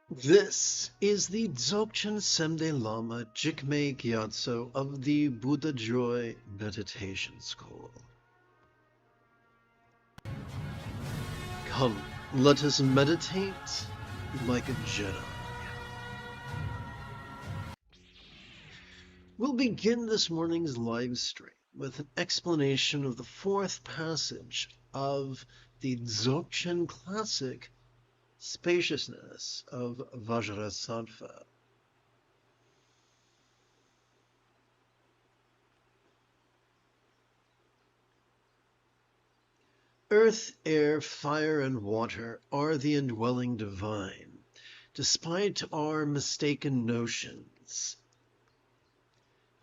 This is the Dzogchen Semde Lama Jigme Gyatso of the Buddha Joy Meditation School. Come, let us meditate like a Jedi. We'll begin this morning's live stream with an explanation of the fourth passage of the Dzogchen classic Spaciousness of Vajrasattva. Earth, air, fire, and water are the indwelling divine, despite our mistaken notions.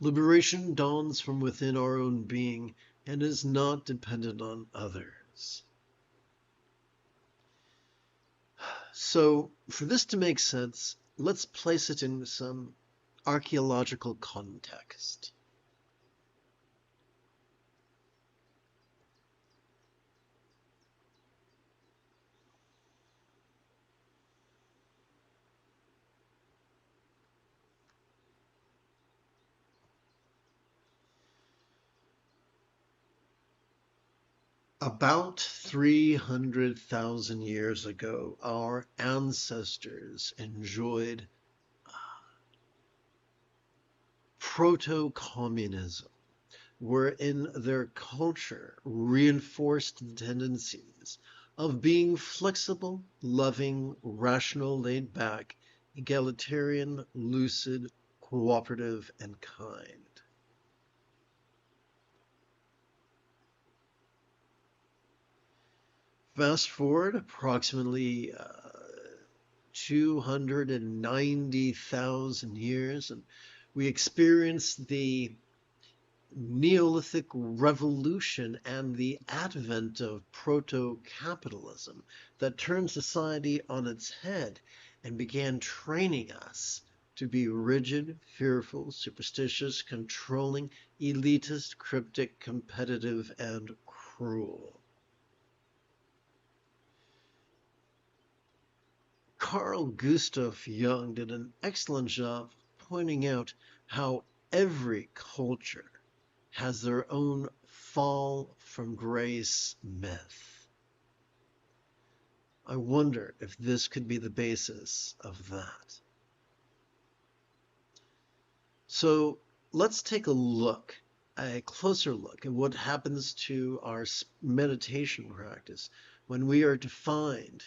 Liberation dawns from within our own being and is not dependent on others. So, for this to make sense, let's place it in some archaeological context. About 300,000 years ago, our ancestors enjoyed proto-communism, wherein their culture reinforced the tendencies of being flexible, loving, rational, laid-back, egalitarian, lucid, cooperative, and kind. Fast forward approximately 290,000 years, and we experienced the Neolithic Revolution and the advent of proto-capitalism that turned society on its head and began training us to be rigid, fearful, superstitious, controlling, elitist, cryptic, competitive, and cruel. Carl Gustav Jung did an excellent job pointing out how every culture has their own fall from grace myth. I wonder if this could be the basis of that. So let's take a closer look at what happens to our meditation practice when we are defined.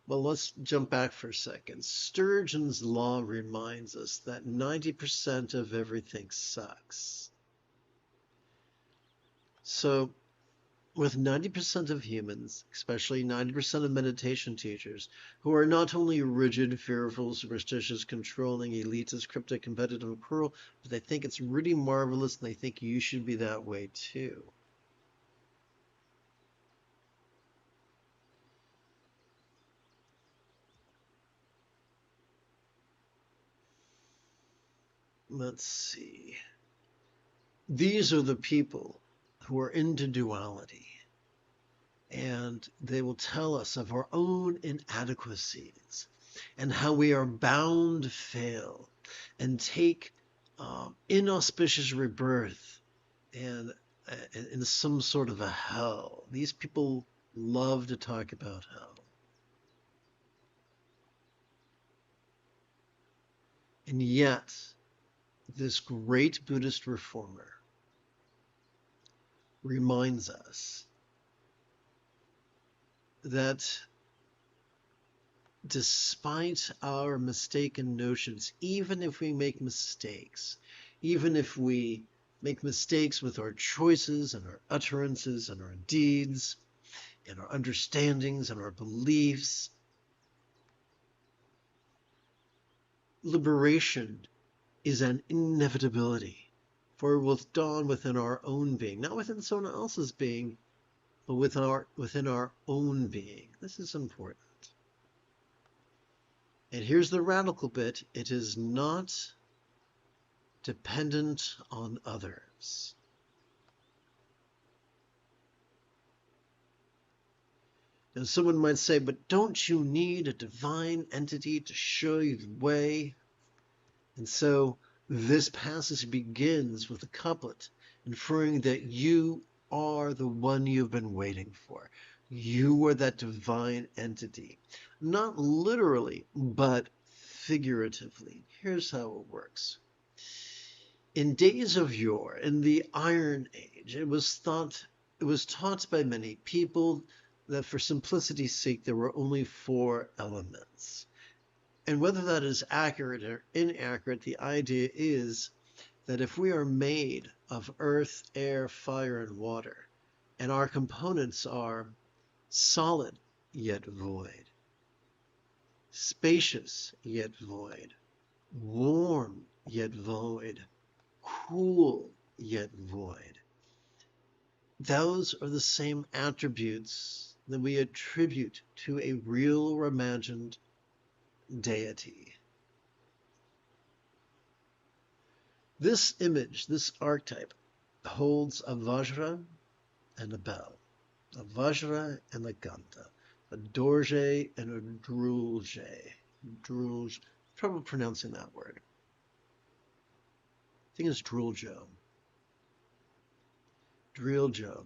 Well, let's jump back for a second. Sturgeon's law reminds us that 90% of everything sucks. So, with 90% of humans, especially 90% of meditation teachers, who are not only rigid, fearful, superstitious, controlling, elitist, cryptic, competitive, and cruel, but they think it's really marvelous and they think you should be that way too. Let's see. These are the people who are into duality, and they will tell us of our own inadequacies and how we are bound to fail and take inauspicious rebirth and in some sort of a hell. These people love to talk about hell. And yet, this great Buddhist reformer reminds us that despite our mistaken notions, even if we make mistakes, even if we make mistakes with our choices and our utterances and our deeds and our understandings and our beliefs, liberation is an inevitability, for it will dawn within our own being, not within someone else's being, but within our own being. This is important. And here's the radical bit. It is not dependent on others. And someone might say, but don't you need a divine entity to show you the way? And so this passage begins with a couplet inferring that you are the one you've been waiting for. You are that divine entity. Not literally, but figuratively. Here's how it works. In days of yore, in the Iron Age, it was taught by many people that for simplicity's sake there were only 4 elements. And whether that is accurate or inaccurate, the idea is that if we are made of earth, air, fire, and water, and our components are solid yet void, spacious yet void, warm yet void, cool yet void, those are the same attributes that we attribute to a real or imagined deity. This image, this archetype, holds a Vajra and a bell, a Vajra and a Ganta, a Dorje and a Drulje. Drulje, trouble pronouncing that word. I think it's Druljo. Druljo.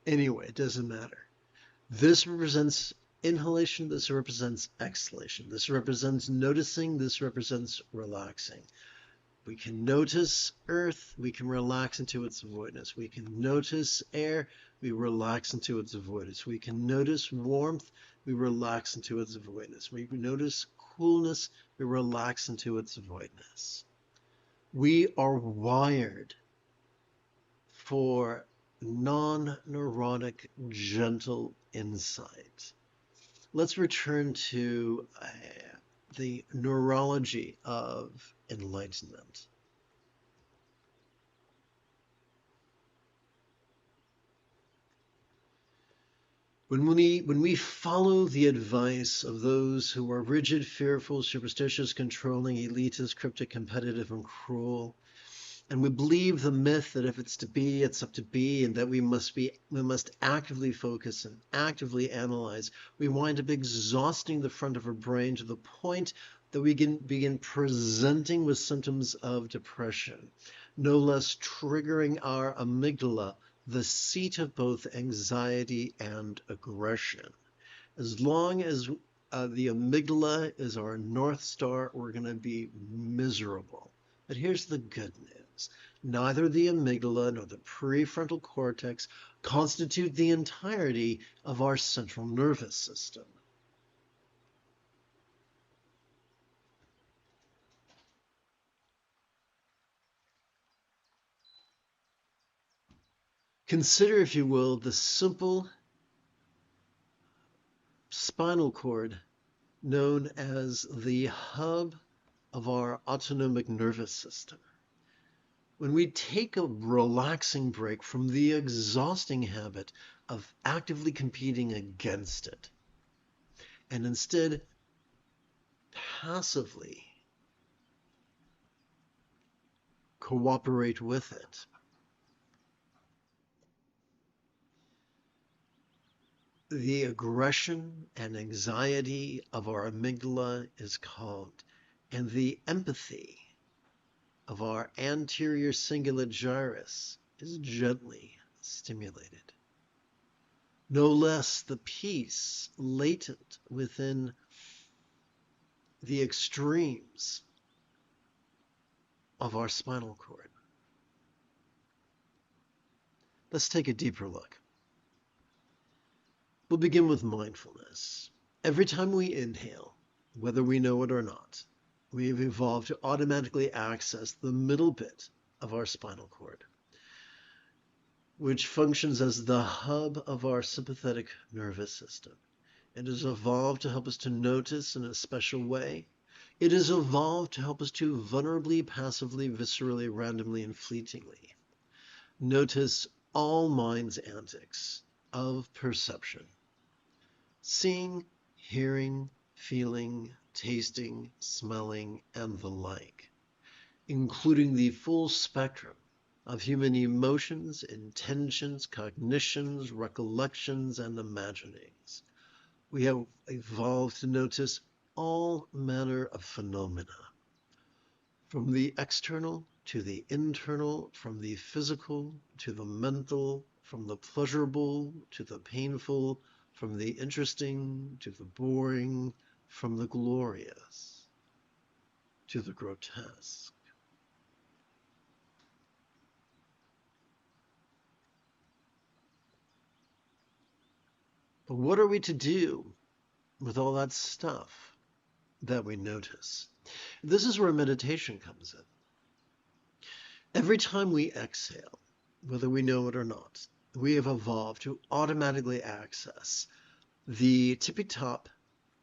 Anyway, it doesn't matter. This represents inhalation, this represents exhalation. This represents noticing, this represents relaxing. We can notice earth, we can relax into its voidness. We can notice air, we relax into its voidness. We can notice warmth, we relax into its voidness. We notice coolness, we relax into its voidness. We are wired for non-neurotic, gentle insight. Let's return to the neurology of enlightenment. When we follow the advice of those who are rigid, fearful, superstitious, controlling, elitist, cryptic, competitive, and cruel, and we believe the myth that if it's to be, it's up to be, and that we must actively focus and actively analyze, we wind up exhausting the front of our brain to the point that we can begin presenting with symptoms of depression, no less triggering our amygdala, the seat of both anxiety and aggression. As long as the amygdala is our North Star, we're going to be miserable. But here's the good news. Neither the amygdala nor the prefrontal cortex constitute the entirety of our central nervous system. Consider, if you will, the simple spinal cord known as the hub of our autonomic nervous system. When we take a relaxing break from the exhausting habit of actively competing against it, and instead passively cooperate with it, the aggression and anxiety of our amygdala is calmed, and the empathy of our anterior cingulate gyrus is gently stimulated. No less the peace latent within the extremes of our spinal cord. Let's take a deeper look. We'll begin with mindfulness. Every time we inhale, whether we know it or not, we have evolved to automatically access the middle bit of our spinal cord, which functions as the hub of our sympathetic nervous system. It has evolved to help us to notice in a special way. It has evolved to help us to vulnerably, passively, viscerally, randomly, and fleetingly notice all mind's antics of perception. Seeing, hearing, feeling, tasting, smelling, and the like, including the full spectrum of human emotions, intentions, cognitions, recollections, and imaginings. We have evolved to notice all manner of phenomena, from the external to the internal, from the physical to the mental, from the pleasurable to the painful, from the interesting to the boring, from the glorious to the grotesque. But what are we to do with all that stuff that we notice? This is where meditation comes in. Every time we exhale, whether we know it or not, we have evolved to automatically access the tippy top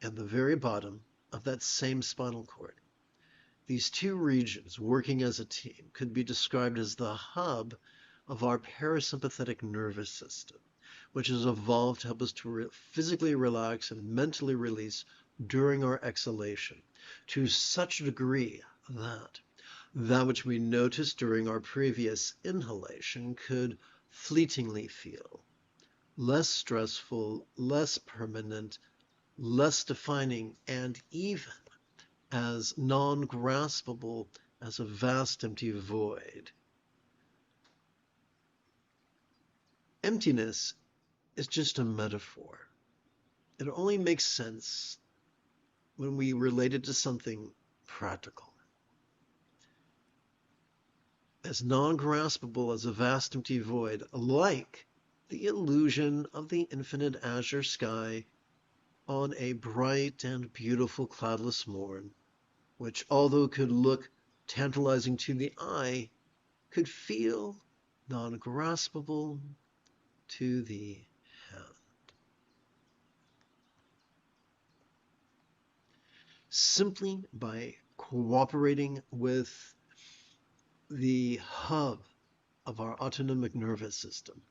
and the very bottom of that same spinal cord. These two regions working as a team could be described as the hub of our parasympathetic nervous system, which has evolved to help us to physically relax and mentally release during our exhalation to such a degree that that which we noticed during our previous inhalation could fleetingly feel less stressful, less permanent, less defining, and even as non-graspable as a vast empty void. Emptiness is just a metaphor. It only makes sense when we relate it to something practical. As non-graspable as a vast empty void, like the illusion of the infinite azure sky on a bright and beautiful cloudless morn, which, although could look tantalizing to the eye, could feel non-graspable to the hand. Simply by cooperating with the hub of our autonomic nervous system,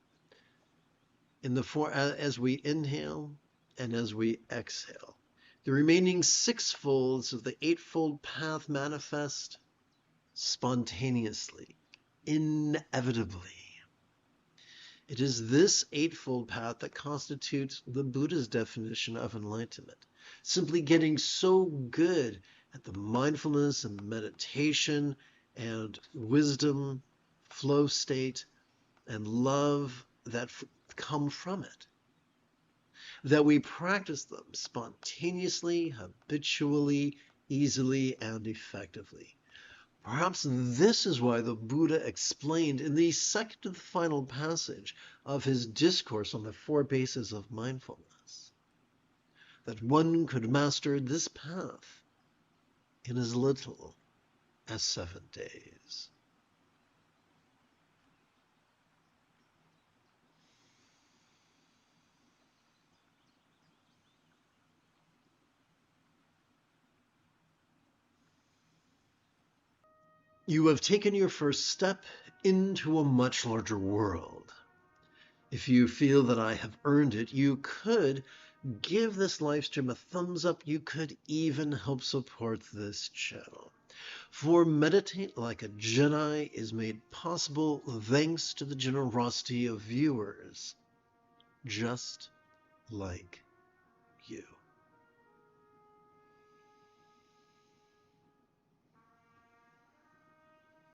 as we inhale and as we exhale, the remaining six folds of the eightfold path manifest spontaneously, inevitably. It is this eightfold path that constitutes the Buddha's definition of enlightenment. Simply getting so good at the mindfulness and meditation and wisdom, flow state, and love that come from it, that we practice them spontaneously, habitually, easily, and effectively. Perhaps this is why the Buddha explained in the second to the final passage of his discourse on the four bases of mindfulness that one could master this path in as little as 7 days. You have taken your first step into a much larger world. If you feel that I have earned it, you could give this live stream a thumbs up. You could even help support this channel. For Meditate Like a Jedi is made possible thanks to the generosity of viewers just like you.